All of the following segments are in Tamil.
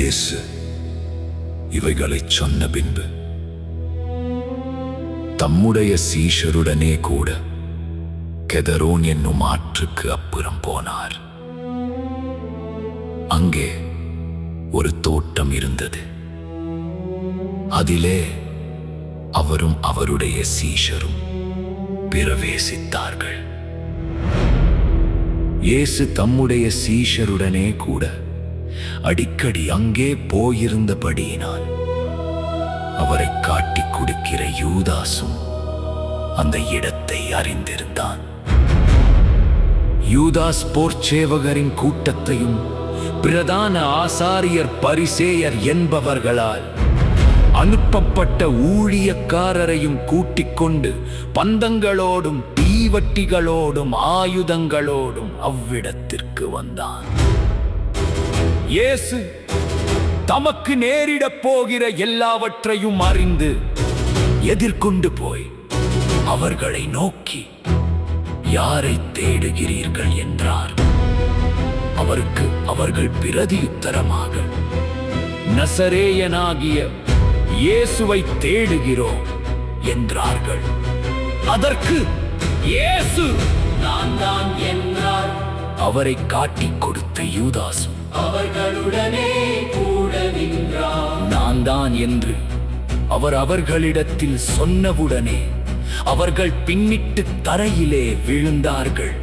இயேசு இவைகளைச் சொன்ன பின்பு தம்முடைய சீஷருடனே கூட கெதரோன் என்னும் ஆற்றுக்கு அப்புறம் போனார். அங்கே ஒரு தோட்டம் இருந்தது. அதிலே அவரும் அவருடைய சீஷரும் பிரவேசித்தார்கள். இயேசு தம்முடைய சீஷருடனே கூட அடிக்கடி அங்கே போயிருந்தபடியினால் அவரை காட்டிக் கொடுக்கிற யூதாசும் அந்த இடத்தை அறிந்திருந்தான். யூதாஸ் போர்ச்சேவகரின் கூட்டத்தையும் பிரதான ஆசாரியர் பரிசேயர் என்பவர்களால் அனுப்பப்பட்ட ஊழியக்காரரையும் கூட்டிக் கொண்டு பந்தங்களோடும் தீவட்டிகளோடும் ஆயுதங்களோடும் அவ்விடத்திற்கு வந்தான். இயேசு தமக்கு நேரிடப் போகிற எல்லாவற்றையும் அறிந்து எதிர்கொண்டு போய் அவர்களை நோக்கி, யாரை தேடுகிறீர்கள் என்றார். அவருக்கு அவர்கள் பிரதியுத்தரமாக, நசரேயனாகிய இயேசுவை தேடுகிறோம் என்றார்கள். அதற்கு இயேசு, நான் தான் என்றார். அவரை காட்டிக் கொடுத்த யூதாசும் அவர்களுடனே கூட நின்றார். நான் தான் என்று அவர் அவர்களிடத்தில் சொன்னவுடனே அவர்கள் பின்னிட்டு தரையிலே விழுந்தார்கள்.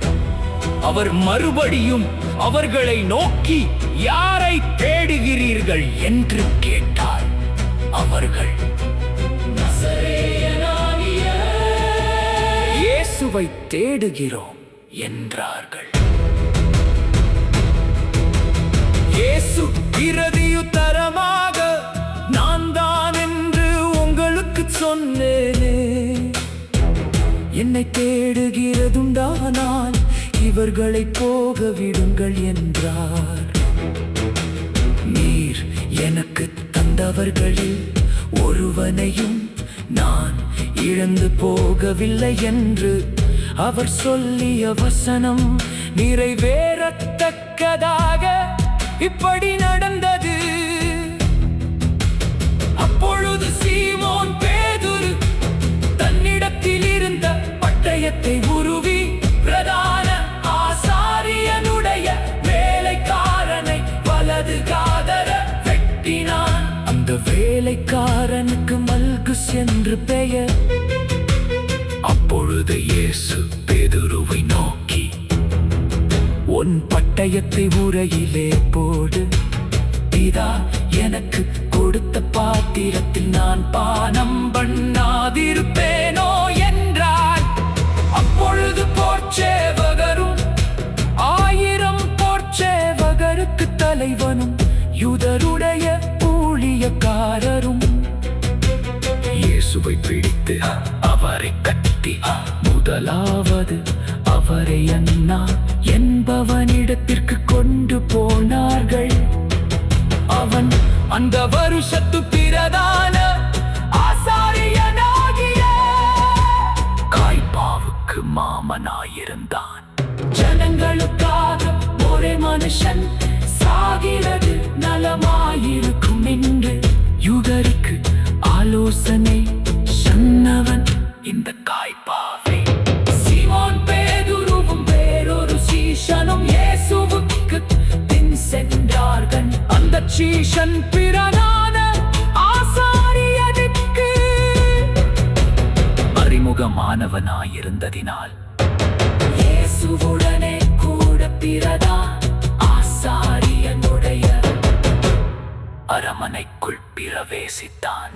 அவர் மறுபடியும் அவர்களை நோக்கி, யாரை தேடுகிறீர்கள் என்று கேட்டார். அவர்கள், நசரேயனாகிய இயேசுவை தேடுகிறோம் என்றார்கள். இயேசு பிரதியுத்தரமாக, நான் தான் என்று உங்களுக்கு சொன்னேனே. என்னை தேடுகிறதுண்டானால் இவர்களை போக விடுங்கள் என்றார். நீர் எனக்கு தந்தவர்களில் ஒருவனையும் நான் இழந்து போகவில்லை என்று அவர் சொல்லிய வசனம் நிறைவேறத்தக்கதாக இப்படி நடந்தது. அப்பொழுது சீமோன் பேதுரு தன்னிடத்தில் இருந்த பட்டயத்தை உருவி பிரதான ஆசாரியனுடைய வேலைக்காரனை வலது காதர வெட்டினான். அந்த வேலைக்காரனுக்கு மல்குஸ் என்று பெயர். அப்பொழுது இயேசு பேதுருவை நோக்கி, உன் பட்டயத்தை உரையிலே போடு. இதா எனக்கு கொடுத்த பாத்திரத்தில் நான் பானம் பண்ணாதிருப்பேனோ என்றார். அப்பொழுது போர்ச்சேவகரும் 1000 போர்ச்சேவகருக்கு தலைவனும் யூதருடைய ஊழியக்காரரும் இயேசுவை பிடித்து அவரை கட்டி முதலாவது அவரை அண்ணா என்பவனிடத்திற்கு கொண்டு போனார்கள். அவன் அந்த வருஷத்து பிரதான ஆசாரியனாகிய காய்பாவுக்கு மாமனாயிருந்தான். ஜனங்களுக்காக ஒரே மனுஷன் சாகிறது நலமாயிருக்கும் என்று யூதருக்கு ஆலோசனை சொன்னவன் இந்த காய்பாவே. சீமோன் பேதுருவும் வேறொரு சீஷனும் இயேசுவுக்கு பின் சென்றார்கள். அந்த சீஷன் பிரதான ஆசாரியனுக்கு அறிமுகமானவனாயிருந்ததினால் இயேசுவுடனே கூட பிரதான ஆசாரியனுடைய அரமனைக்குள் பிரவேசித்தான்.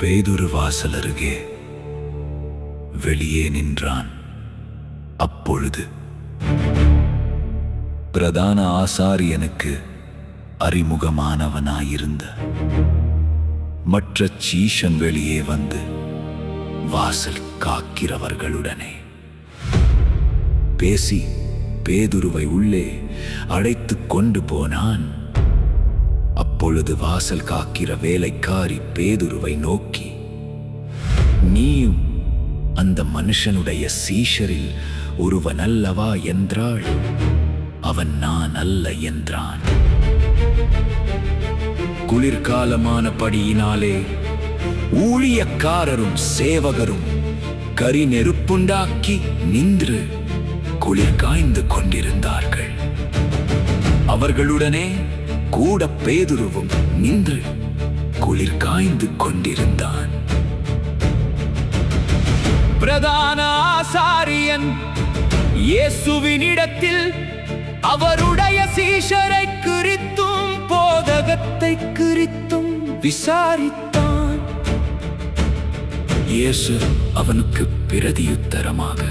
பேதுரு வாசல் அருகே வெளியே நின்றான். அப்பொழுது பிரதான ஆசாரியனுக்கு அறிமுகமானவனாயிருந்த மற்ற சீஷன் வெளியே வந்து வாசல் காக்கிறவர்களுடனே பேசி பேதுருவை உள்ளே அழைத்துக் கொண்டு போனான். அப்பொழுது வாசல் காக்கிற வேலைக்காரி பேதுருவை நோக்கி, நீயும் அந்த மனுஷனுடைய சீஷரில் ஒருவன் அல்லவா என்றாள். அவன் நான் அல்ல என்றான். குளிர்காலமானபடியினாலே ஊழியக்காரரும் சேவகரும் கரி நெருப்புண்டாக்கி நின்று குளிர் காய்ந்து கொண்டிருந்தார்கள். அவர்களுடனே கூட பேதுருவும் நின்று குளிர் காய்ந்து கொண்டிருந்தான். பிரதான ஆசாரியன் இயேசுவினிடத்தில் அவருடைய சீஷரை குறித்தும் போதகத்தை குறித்தும் விசாரித்தான். இயேசு அவனுக்கு பிரதியுத்தரமாக,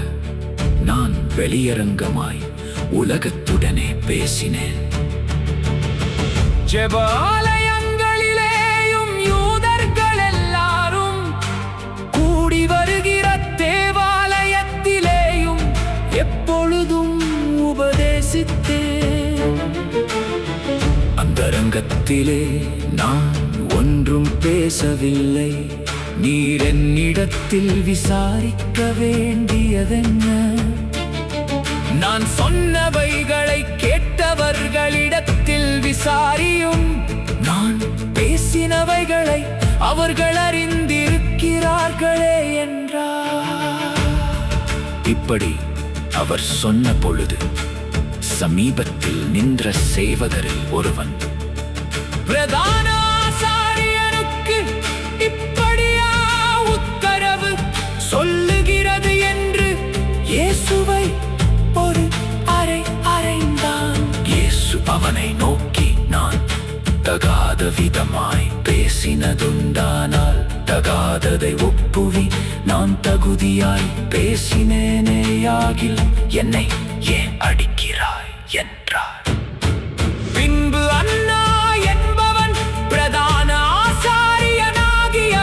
நான் வெளியரங்கமாய் உலகத்துடனே பேசினேன். ஜெபாலயங்களிலேயும் யூதர்கள் எல்லாரும் கூடி வருகிற தேவாலயத்திலேயும் எப்பொழுதும் உபதேசித்தேன். அந்தரங்கத்திலே நான் ஒன்றும் பேசவில்லை. நீர் என்னிடத்தில் விசாரிக்க வேண்டியதென்ன? நான் சொன்னவைகளை கேட்டவர்களிடத்தில் விசாரியும். நான் பேசினவைகளை அவர்கள் அறிந்திருக்கிறார்களே என்றார். இப்படி அவர் சொன்ன பொழுது சமீபத்தில் நின்ற சேவகரில் ஒருவன், பிரதான ஆசாரியனுக்கு இப்படியா உத்தரவு சொல்லுகிறது என்று இயேசுவை ஒரு அறைந்தான். இயேசு அவனை நோக்கி, நான் தகாத விதமாய் பேசினதுண்டானால் தகாததை ஒப்புவி. நான் தகுதியாய் பேசினேனேயாகில் என்னை ஏன் அடிக்கிறாய் என்றார். பின்பு அண்ணா என்பவன் பிரதான ஆசாரியனாகிய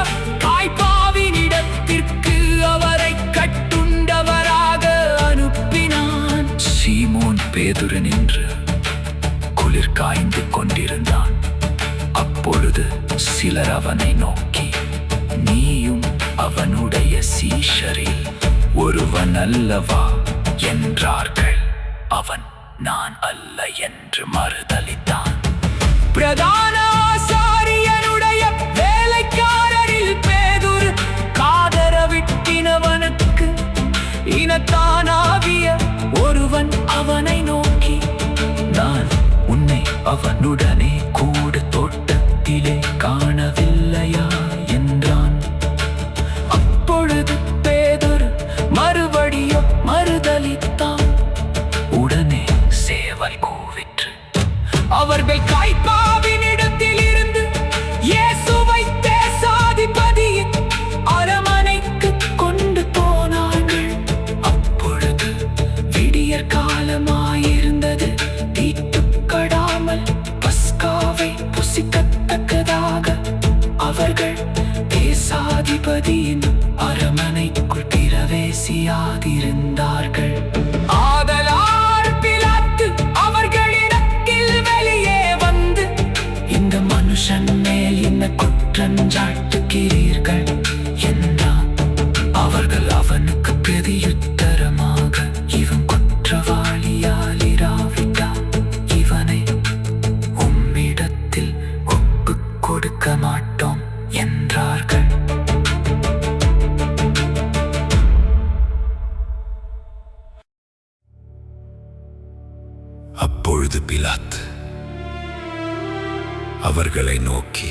காய்பாவினிடத்திற்கு அவரை கட்டுண்டவராக அனுப்பினான். சீமோன் பேதுரு நின்று குளிர் காய்ந்து கொண்டிருந்தான். அப்பொழுது சிலர் அவனை நோக்கி, நீயும் அவனுடைய சீஷரில் ஒருவன் அல்லவா என்றார்கள். அவன் நான் அல்ல என்று மறுதலித்தான். பிரதான ஆசாரியனுடைய வேலைக்காரரில் பேதுரு காதரவிட்டினவனுக்கு இனத்தானாகிய ஒருவன் அவனை நோக்கி, நான் உன்னை அவனுடனே கூட தோட்டத்திலே காணவில்லையா என்றான். அப்பொழுது பேதுரு மறுபடியும் மறுதலித்தான். உடனே சேவல் கூவிற்று. அவர்கள் காய்பாவினிடத்தில் இருந்து இயேசுவை தேசாதிபதியின் அரமனைக்கு கொண்டு போனார்கள். அப்பொழுது விடியற் காலமாயிருந்தது. தீட்டுக்கடாமல் பஸ்காவை புசிக்கத்தக்கதாக அவர்கள் தேசாதிபதியின் அரமனைக்குள் பிரவேசியாதிருந்தார்கள். ஆதலால் பிலாத்து அவர்களிடத்தில் வெளியே வந்து, இந்த மனுஷன் மேல் என்ன குற்றஞ்சாட்டுகிறீர்கள் என்றான். அவர்கள் அவனுக்கு பிரதியுத்தரமாக, இவன் குற்றவாளியாலிராவிட்டால் இவனை உம்மிடத்தில் ஒப்புக் கொடுக்க மாட்டோம் என்றார்கள். அப்பொழுது பிலாத்து அவர்களை நோக்கி,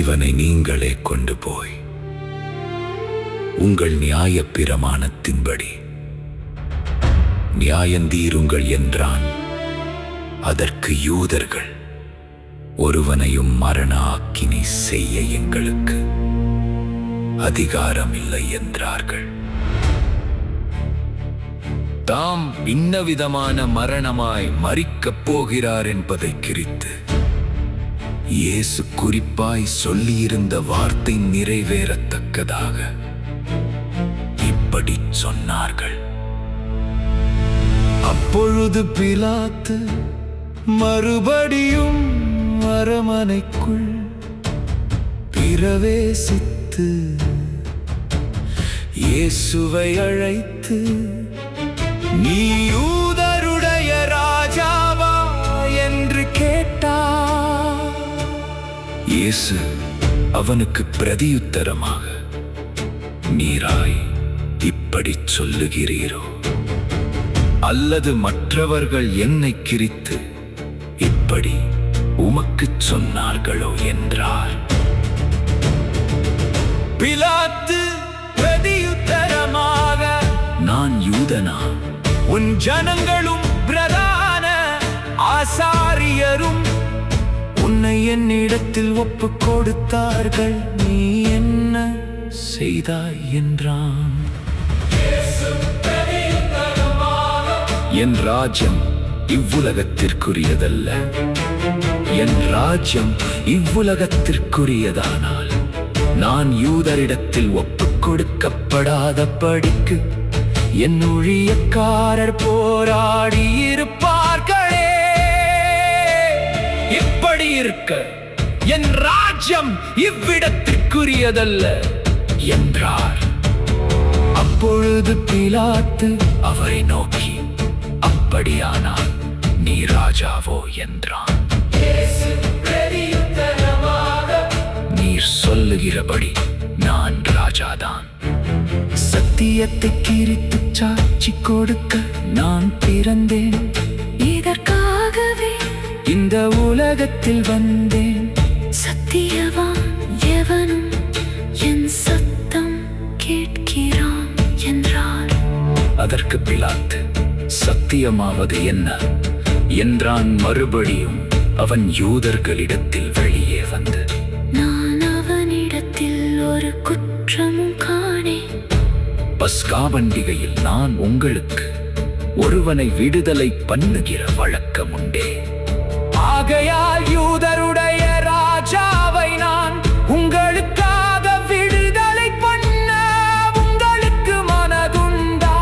இவனை நீங்களே கொண்டு போய் உங்கள் நியாயப் பிரமாணத்தின்படி நியாயந்தீருங்கள் என்றான். அதற்கு யூதர்கள், ஒருவனையும் மரண ஆக்கினை செய்ய எங்களுக்கு அதிகாரம் இல்லை என்றார்கள். தாம் இன்னவிதமான மரணமாய் மரிக்கப் போகிறார் என்பதை குறித்து இயேசு குறிப்பாய் சொல்லியிருந்த வார்த்தை நிறைவேறத்தக்கதாக இப்படி சொன்னார்கள். அப்பொழுது பிலாத்து மறுபடியும் அரமனைக்குள் பிரவேசித்து இயேசுவை அழைத்து, நீ யூதருடைய ராஜாவா என்று கேட்டார். இயேசு அவனுக்கு பிரதியுத்தரமாக, நீராய் இப்படி சொல்லுகிறீரோ, அல்லது மற்றவர்கள் என்னை குறித்து இப்படி உமக்குச் சொன்னார்களோ என்றார். பிலாத்து பிரதியுத்தரமாக, நான் யூதனா? உன் ஜனங்களும் பிரதான ஆசாரியரும் உன்னை என்னிடத்தில் ஒப்புக் கொடுத்தார்கள், நீ என்ன செய்தாய் என்றான். என் ராஜ்யம் இவ்வுலகத்திற்குரியதல்ல. என் ராஜ்யம் இவ்வுலகத்திற்குரியதானால் நான் யூதரிடத்தில் ஒப்புக் கொடுக்கப்படாதபடிக்கு என் ஊழியக்காரர் போராடி இருப்பார்களே. இப்படி இருக்க என் ராஜ்யம் இவ்விடத்திற்குரியதல்ல என்றார். அப்பொழுது பிலாத்து அவரை நோக்கி, அப்படியானால் நீ ராஜாவோ என்றான். நீர் சொல்லுகிறபடி நான் ராஜாதான். சத்தியத்தை குறித்து சாட்சி கொடுக்க நான் பிறந்தேன். இதற்காகவே இந்த உலகத்தில் வந்தேன். சத்தியவான் எவனும் என் சத்தம் கேட்கிறான் என்றார். அதற்கு பிலாத்து, சத்தியமாவது என்ன என்றான். மறுபடியும் அவன் யூதர்களிடத்தில் வெளியே வந்து, நான் அவனிடத்தில் ஒரு குற்றமும் காணேன். பஸ்கா பண்டிகையில் நான் உங்களுக்கு ஒருவனை விடுதலை பண்ணுகிற வழக்கம் உண்டே. ஆகையால் யூதருடைய ராஜாவை நான் உங்களுக்காக விடுதலை பண்ண உங்களுக்கு மனதுண்டா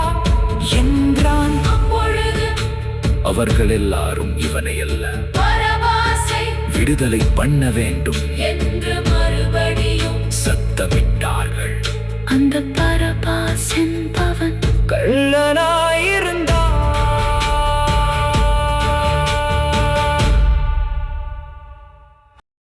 என்றான். அவர்கள் எல்லாரும் இவனை அல்ல, விடுதலை பண்ண வேண்டும்